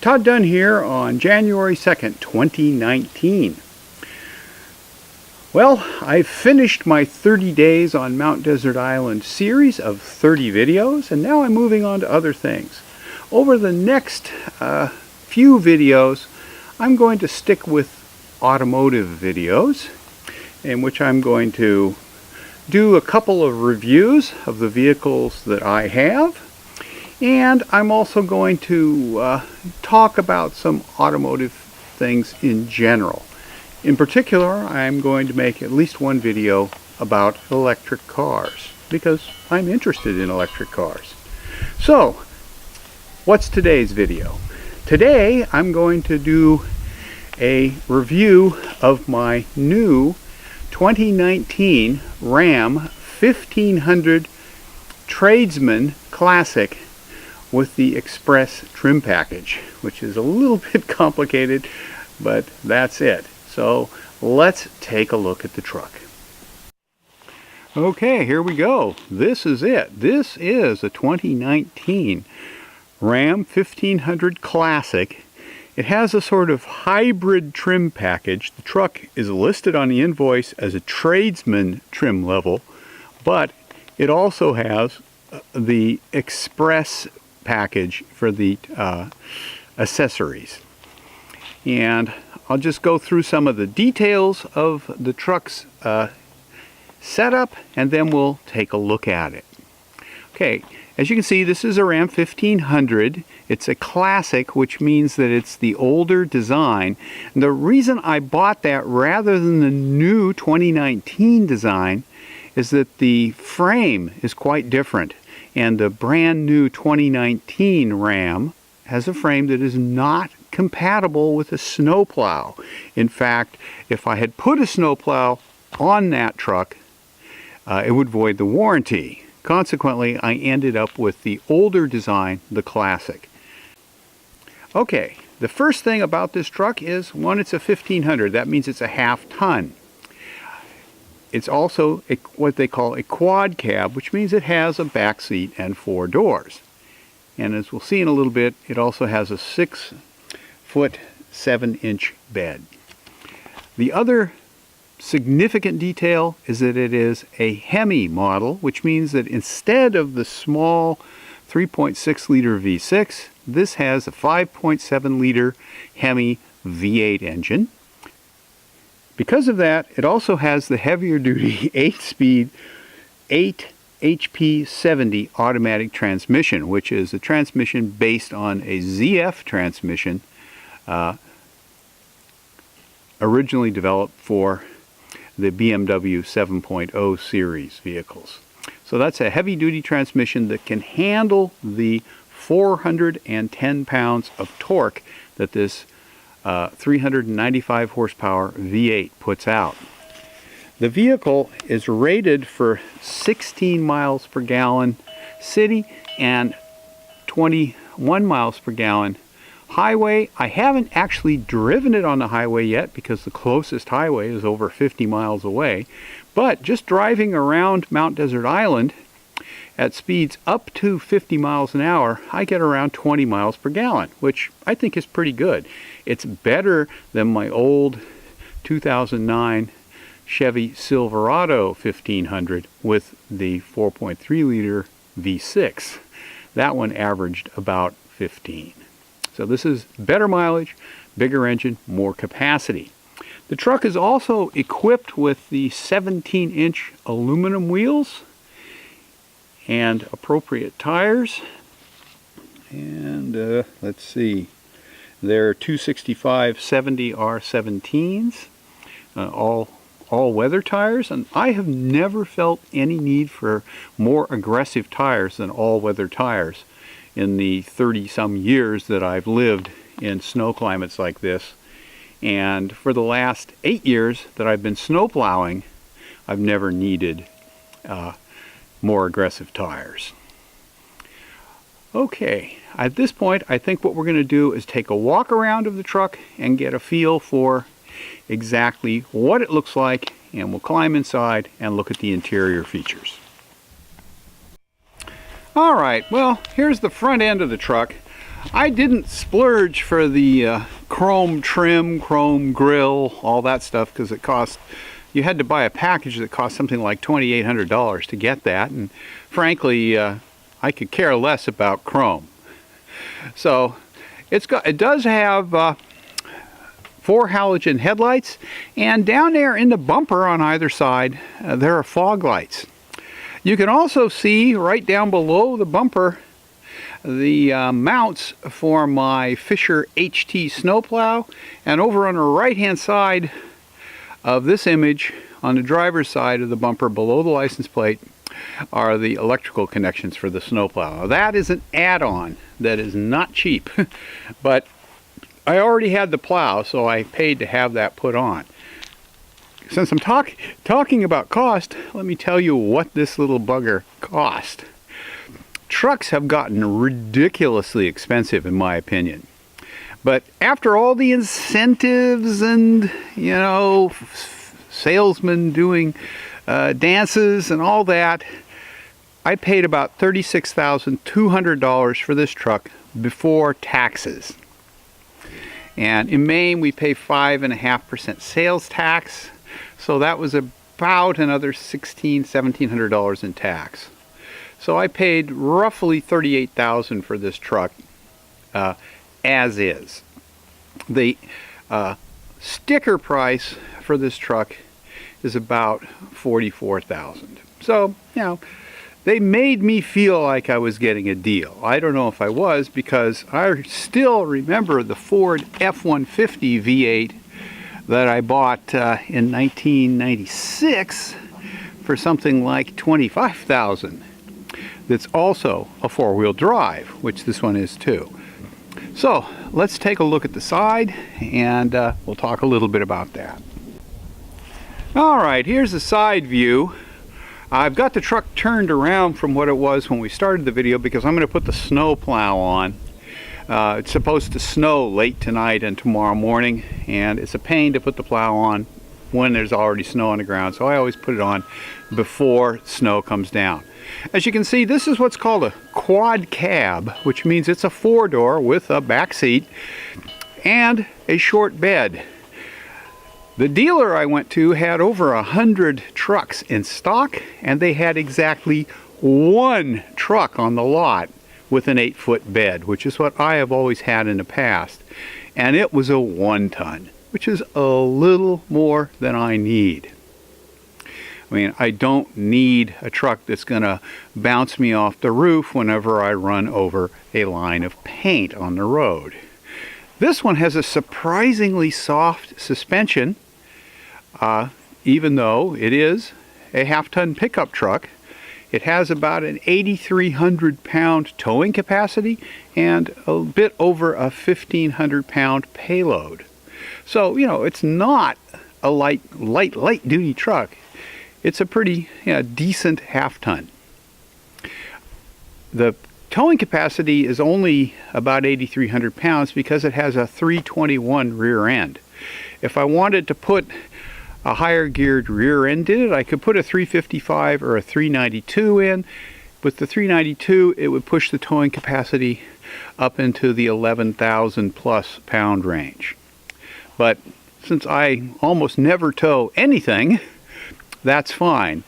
Todd Dunn here on January 2nd, 2019. Well, I've finished my 30 days on Mount Desert Island series of 30 videos, and now I'm moving on to other things. Over the next few videos, I'm going to stick with automotive videos, in which I'm going to do a couple of reviews of the vehicles that I have. And I'm also going to talk about some automotive things in general. In particular, I'm going to make at least one video about electric cars, because I'm interested in electric cars. So, what's today's video? Today, I'm going to do a review of my new 2019 Ram 1500 Tradesman Classic with the Express trim package, which is a little bit complicated, but that's it. So let's take a look at the truck. Okay, here we go. This is it. This is a 2019 Ram 1500 Classic. It has a sort of hybrid trim package. The truck is listed on the invoice as a Tradesman trim level, but it also has the Express package for the accessories. And I'll just go through some of the details of the truck's setup, and then we'll take a look at it. Okay, as you can see, this is a Ram 1500. It's a classic, which means that it's the older design. And the reason I bought that rather than the new 2019 design is that the frame is quite different. And the brand new 2019 Ram has a frame that is not compatible with a snowplow. In fact, if I had put a snowplow on that truck, it would void the warranty. Consequently, I ended up with the older design, the Classic. Okay, the first thing about this truck is, one, it's a 1500. That means it's a half ton. It's also what they call a quad cab, which means it has a back seat and 4 doors. And as we'll see in a little bit, it also has a 6-foot 7-inch bed. The other significant detail is that it is a Hemi model, which means that instead of the small 3.6 liter V6, this has a 5.7 liter Hemi V8 engine. Because of that, it also has the heavier duty 8-speed 8 HP 70 automatic transmission, which is a transmission based on a ZF transmission originally developed for the BMW 7.0 series vehicles. So that's a heavy duty transmission that can handle the 410 pounds of torque that this 395 horsepower V8 puts out. The vehicle is rated for 16 miles per gallon city and 21 miles per gallon highway. I haven't actually driven it on the highway yet because the closest highway is over 50 miles away, but just driving around Mount Desert Island at speeds up to 50 miles an hour, I get around 20 miles per gallon, which I think is pretty good. It's better than my old 2009 Chevy Silverado 1500 with the 4.3 liter V6. That one averaged about 15. So this is better mileage, bigger engine, more capacity. The truck is also equipped with the 17-inch aluminum wheels and appropriate tires. And let's see, they're 265/70 R17s, all weather tires, and I have never felt any need for more aggressive tires than all weather tires in the 30-some years that I've lived in snow climates like this. And for the last 8 years that I've been snow plowing, I've never needed more aggressive tires. Okay, at this point I think what we're going to do is take a walk around of the truck and get a feel for exactly what it looks like, and we'll climb inside and look at the interior features. Alright, well, here's the front end of the truck. I didn't splurge for the chrome trim, chrome grill, all that stuff, because it cost, you had to buy a package that cost something like $2,800 to get that, and frankly I could care less about chrome. So it does have 4 halogen headlights, and down there in the bumper on either side there are fog lights. You can also see right down below the bumper the mounts for my Fisher HT snowplow, and over on the right hand side of this image on the driver's side of the bumper below the license plate are the electrical connections for the snowplow. Now, that is an add-on that is not cheap, but I already had the plow, so I paid to have that put on. Since I'm talking about cost, let me tell you what this little bugger cost. Trucks have gotten ridiculously expensive in my opinion. But after all the incentives and, you know, salesmen doing dances and all that, I paid about $36,200 for this truck before taxes. And in Maine we pay 5.5% sales tax, so that was about another $1,700 in tax. So I paid roughly $38,000 for this truck as is. The sticker price for this truck is about $44,000. So, you know, they made me feel like I was getting a deal. I don't know if I was, because I still remember the Ford F-150 V8 that I bought in 1996 for something like $25,000. That's also a 4-wheel drive, which this one is too. So let's take a look at the side, and we'll talk a little bit about that. Alright, here's the side view. I've got the truck turned around from what it was when we started the video, because I'm going to put the snow plow on. It's supposed to snow late tonight and tomorrow morning, and it's a pain to put the plow on when there's already snow on the ground, so I always put it on before snow comes down. As you can see, this is what's called a quad cab, which means it's a 4-door with a back seat and a short bed. The dealer I went to had over 100 trucks in stock, and they had exactly 1 truck on the lot with an 8-foot bed, which is what I have always had in the past. And it was a 1-ton, which is a little more than I need. I mean, I don't need a truck that's going to bounce me off the roof whenever I run over a line of paint on the road. This one has a surprisingly soft suspension, even though it is a half-ton pickup truck. It has about an 8,300 pound towing capacity and a bit over a 1,500 pound payload. So, you know, it's not a light duty truck. It's a pretty decent half-ton. The towing capacity is only about 8,300 pounds because it has a 321 rear end. If I wanted to put a higher geared rear end in it, I could put a 355 or a 392 in. With the 392, it would push the towing capacity up into the 11,000 plus pound range. But since I almost never tow anything, that's fine.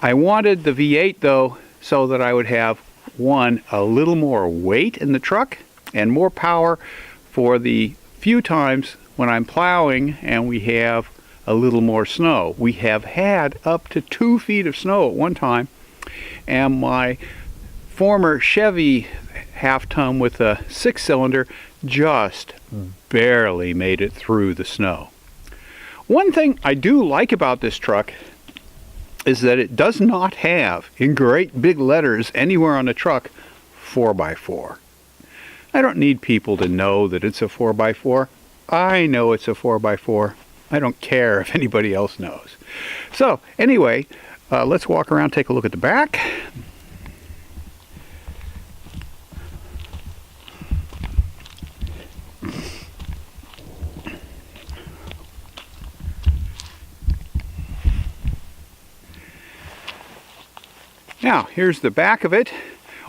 I wanted the V8 though, so that I would have, one, a little more weight in the truck and more power for the few times when I'm plowing and we have a little more snow. We have had up to 2 feet of snow at one time, and my former Chevy half-ton with a 6-cylinder just barely made it through the snow. One thing I do like about this truck is that it does not have, in great big letters anywhere on the truck, 4x4. I don't need people to know that it's a 4x4. I know it's a 4x4. I don't care if anybody else knows. So anyway, let's walk around, take a look at the back. Now, here's the back of it.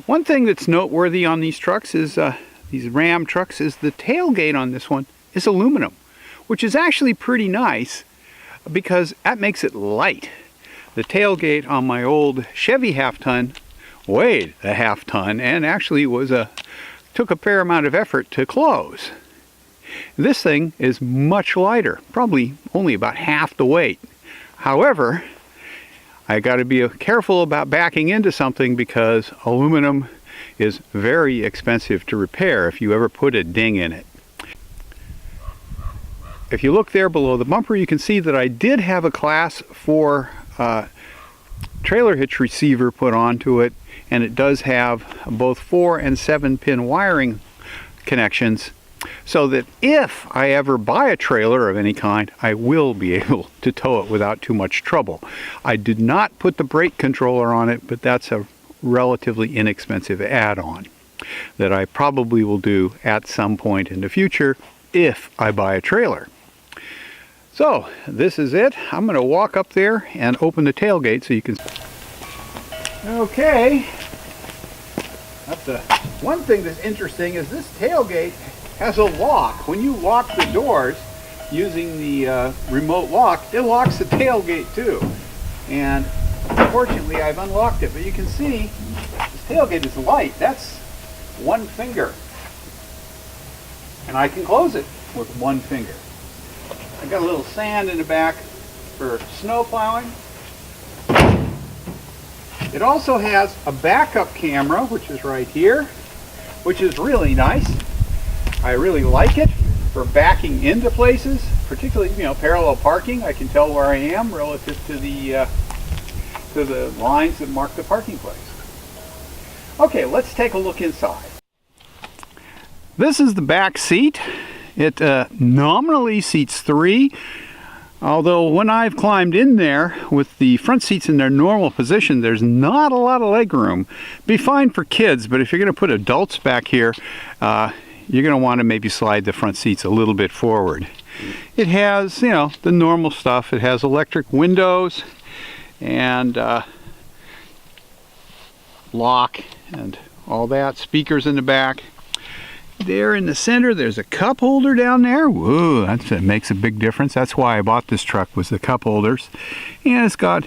One thing that's noteworthy on these trucks is these Ram trucks is the tailgate on this one is aluminum, which is actually pretty nice because that makes it light. The tailgate on my old Chevy half-ton weighed a half-ton and actually took a fair amount of effort to close. This thing is much lighter, probably only about half the weight. However, I got to be careful about backing into something because aluminum is very expensive to repair if you ever put a ding in it. If you look there below the bumper, you can see that I did have a Class 4 trailer hitch receiver put onto it, and it does have both 4 and 7 pin wiring connections, so that if I ever buy a trailer of any kind, I will be able to tow it without too much trouble. I did not put the brake controller on it, but that's a relatively inexpensive add-on that I probably will do at some point in the future if I buy a trailer. So this is it. I'm going to walk up there and open the tailgate so you can... Okay. That's one thing that's interesting is this tailgate has a lock. When you lock the doors using the remote lock, it locks the tailgate too. And unfortunately I've unlocked it, but you can see this tailgate is light. That's one finger. And I can close it with one finger. I got a little sand in the back for snow plowing. It also has a backup camera, which is right here, which is really nice. I really like it for backing into places, particularly, parallel parking. I can tell where I am relative to the lines that mark the parking place. Okay, let's take a look inside. This is the back seat. It nominally seats 3, although when I've climbed in there with the front seats in their normal position, there's not a lot of leg room. Be fine for kids, but if you're going to put adults back here, you're going to want to maybe slide the front seats a little bit forward. It has, the normal stuff. It has electric windows and lock and all that. Speakers in the back. There in the center, there's a cup holder down there. Whoa, that makes a big difference. That's why I bought this truck, was the cup holders. And it's got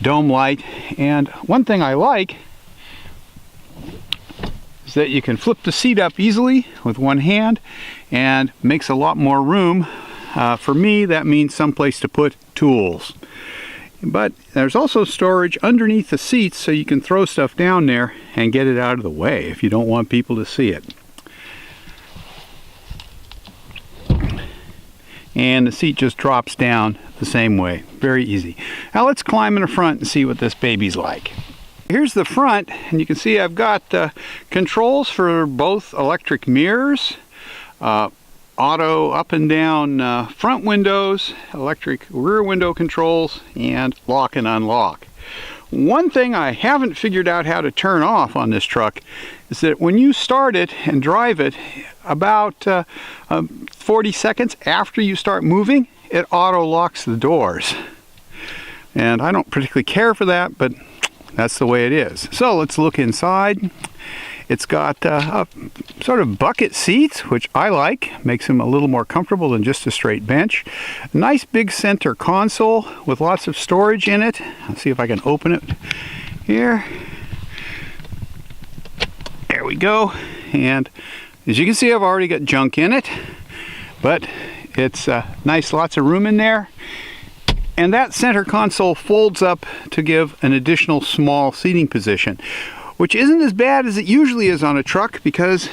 dome light. And one thing I like is that you can flip the seat up easily with one hand and makes a lot more room. For me, that means someplace to put tools. But there's also storage underneath the seats so you can throw stuff down there and get it out of the way if you don't want people to see it. And the seat just drops down the same way. Very easy. Now let's climb in the front and see what this baby's like. Here's the front, and you can see I've got controls for both electric mirrors, auto up and down front windows, electric rear window controls, and lock and unlock. One thing I haven't figured out how to turn off on this truck is that when you start it and drive it, about 40 seconds after you start moving, it auto locks the doors. And I don't particularly care for that, but that's the way it is. So let's look inside. It's got sort of bucket seats, which I like. Makes them a little more comfortable than just a straight bench. A nice big center console with lots of storage in it. Let's see if I can open it here. There we go. And as you can see, I've already got junk in it, but it's nice, lots of room in there. And that center console folds up to give an additional small seating position, which isn't as bad as it usually is on a truck because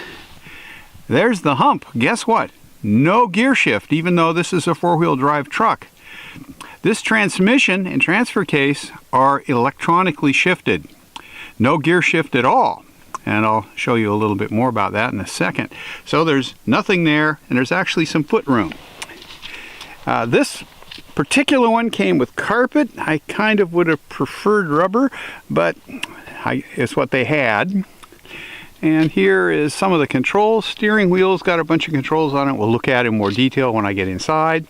there's the hump. Guess what? No gear shift, even though this is a four-wheel drive truck. This transmission and transfer case are electronically shifted. No gear shift at all. And I'll show you a little bit more about that in a second. So there's nothing there, and there's actually some foot room. This particular one came with carpet. I kind of would have preferred rubber, but it's what they had. And here is some of the controls. Steering wheel's got a bunch of controls on it. We'll look at it in more detail when I get inside.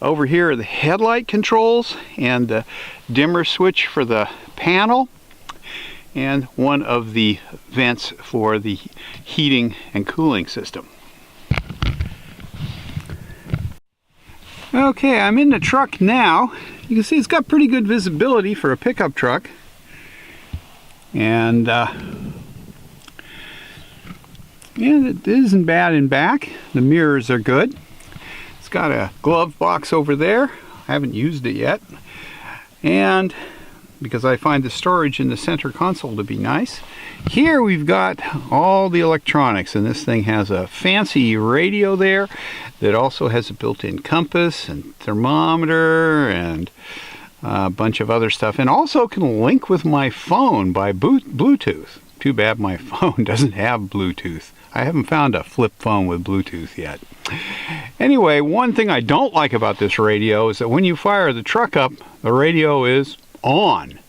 Over here are the headlight controls and the dimmer switch for the panel. and one of the vents for the heating and cooling system. Okay, I'm in the truck now. You can see it's got pretty good visibility for a pickup truck. And it isn't bad in back. The mirrors are good. It's got a glove box over there. I haven't used it yet. And because I find the storage in the center console to be nice. Here we've got all the electronics, and this thing has a fancy radio there that also has a built-in compass and thermometer and a bunch of other stuff, and also can link with my phone by Bluetooth. Too bad my phone doesn't have Bluetooth. I haven't found a flip phone with Bluetooth yet. Anyway, one thing I don't like about this radio is that when you fire the truck up, the radio is on.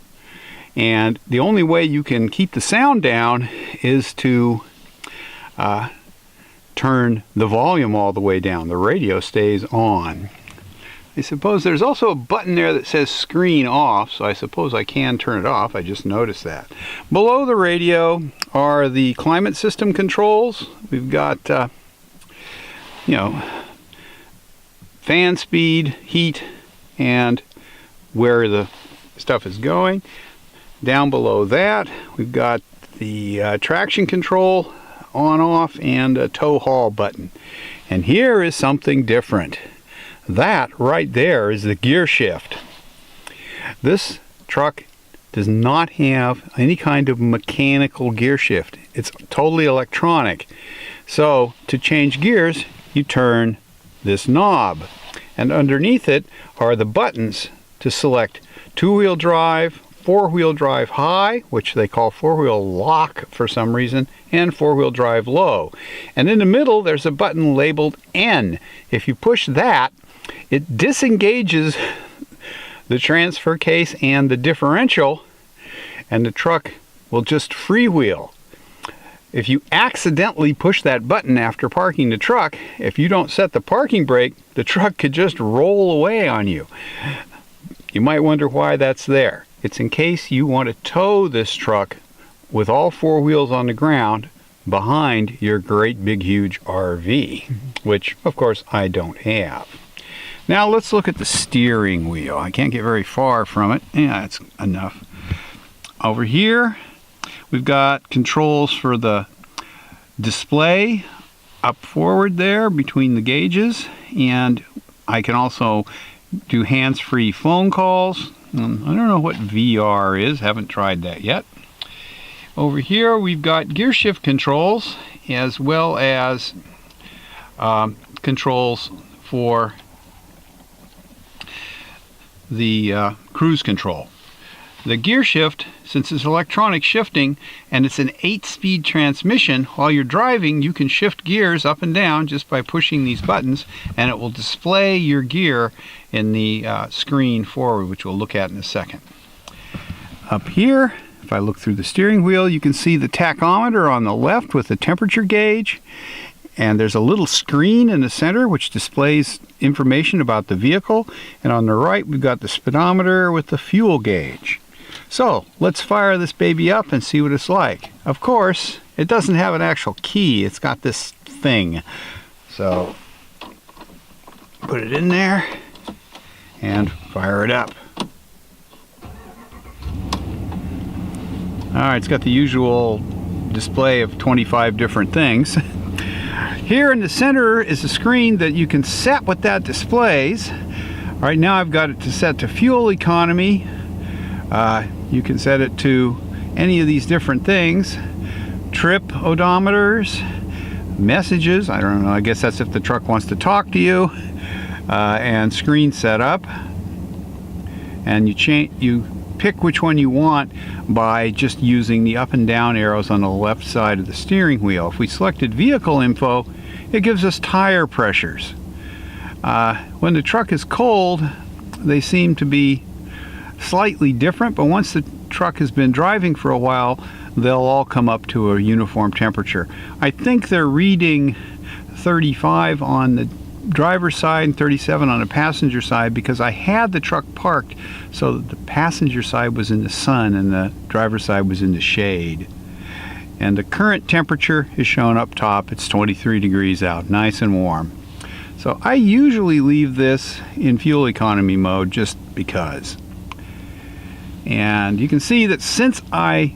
And the only way you can keep the sound down is to turn the volume all the way down. The radio stays on. I suppose there's also a button there that says screen off, so I suppose I can turn it off. I just noticed that. Below the radio are the climate system controls. We've got, fan speed, heat, and where the stuff is going. Down below that, we've got the traction control on off and a tow haul button. And here is something different. That right there is the gear shift. This truck does not have any kind of mechanical gear shift. It's totally electronic. So to change gears, you turn this knob. And underneath it are the buttons to select two-wheel drive, four-wheel drive high, which they call four-wheel lock for some reason, and four-wheel drive low. And in the middle, there's a button labeled N. If you push that, it disengages the transfer case and the differential, and the truck will just freewheel. If you accidentally push that button after parking the truck, if you don't set the parking brake, the truck could just roll away on you. You might wonder why that's there. It's in case you want to tow this truck with all four wheels on the ground behind your great big huge RV, which of course I don't have. Now let's look at the steering wheel. I can't get very far from it. Yeah, that's enough. Over here, we've got controls for the display up forward there between the gauges, and I can also do hands-free phone calls. I don't know what VR is, haven't tried that yet. Over here we've got gear shift controls as well as controls for the cruise control. The gear shift, since it's electronic shifting and it's an 8-speed transmission, while you're driving you can shift gears up and down just by pushing these buttons, and it will display your gear in the screen forward, which we'll look at in a second. Up here, if I look through the steering wheel, you can see the tachometer on the left with the temperature gauge, and there's a little screen in the center which displays information about the vehicle, and on the right we've got the speedometer with the fuel gauge. So let's fire this baby up and see what it's like. Of course, it doesn't have an actual key, it's got this thing. So put it in there and fire it up. Alright, it's got the usual display of 25 different things. Here in the center is a screen that you can set what that displays. Right now I've got it to set to fuel economy. You can set it to any of these different things. Trip odometers, messages, I don't know, I guess that's if the truck wants to talk to you, and screen setup. And you pick which one you want by just using the up and down arrows on the left side of the steering wheel. If we selected vehicle info, it gives us tire pressures. When the truck is cold, they seem to be slightly different, but once the truck has been driving for a while, they'll all come up to a uniform temperature. I think they're reading 35 on the driver's side and 37 on the passenger side because I had the truck parked so that the passenger side was in the sun and the driver's side was in the shade. And the current temperature is shown up top. It's 23 degrees out, nice and warm. So I usually leave this in fuel economy mode just because. And you can see that since I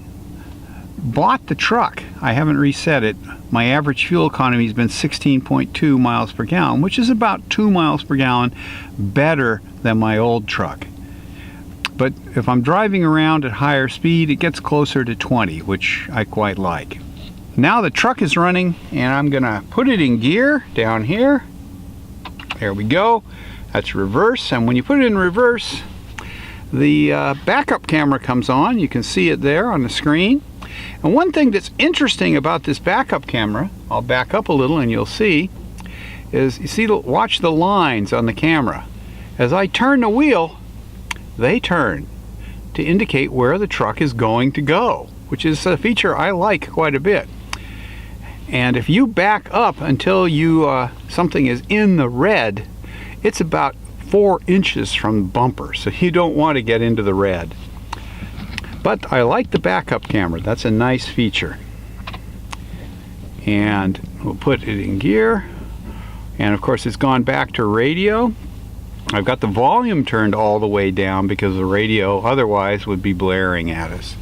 bought the truck, I haven't reset it. My average fuel economy has been 16.2 miles per gallon, which is about 2 miles per gallon better than my old truck. But if I'm driving around at higher speed, it gets closer to 20, which I quite like. Now the truck is running, and I'm gonna put it in gear down here. There we go. That's reverse, and when you put it in reverse, the backup camera comes on. You can see it there on the screen. And one thing that's interesting about this backup camera, I'll back up a little and you'll see, is you see, watch the lines on the camera. As I turn the wheel, they turn to indicate where the truck is going to go, which is a feature I like quite a bit. And if you back up until you something is in the red, it's about 4 inches from the bumper, so you don't want to get into the red. But I like the backup camera. That's a nice feature. And we'll put it in gear. And of course it's gone back to radio. I've got the volume turned all the way down because the radio otherwise would be blaring at us.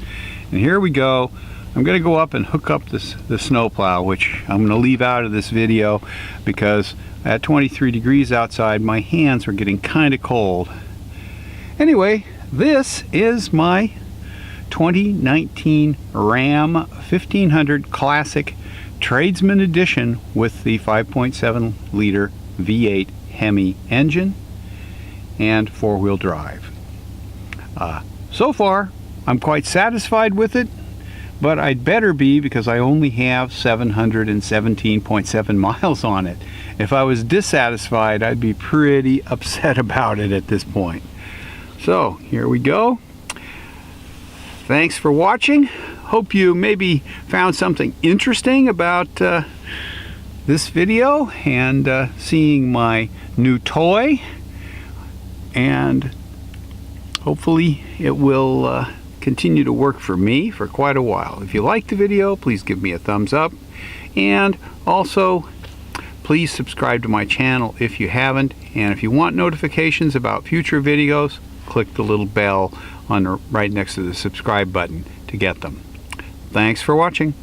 And here we go. I'm going to go up and hook up the snowplow, which I'm going to leave out of this video because at 23 degrees outside my hands are getting kind of cold. Anyway, this is my 2019 Ram 1500 Classic Tradesman Edition with the 5.7 liter V8 Hemi engine and four-wheel drive. So far I'm quite satisfied with it, but I'd better be because I only have 717.7 miles on it. If I was dissatisfied, I'd be pretty upset about it at this point. So here we go. Thanks for watching. Hope you maybe found something interesting about this video and seeing my new toy, and hopefully it will continue to work for me for quite a while. If you liked the video, please give me a thumbs up, and also please subscribe to my channel if you haven't, and if you want notifications about future videos, click the little bell on right next to the subscribe button to get them. Thanks for watching.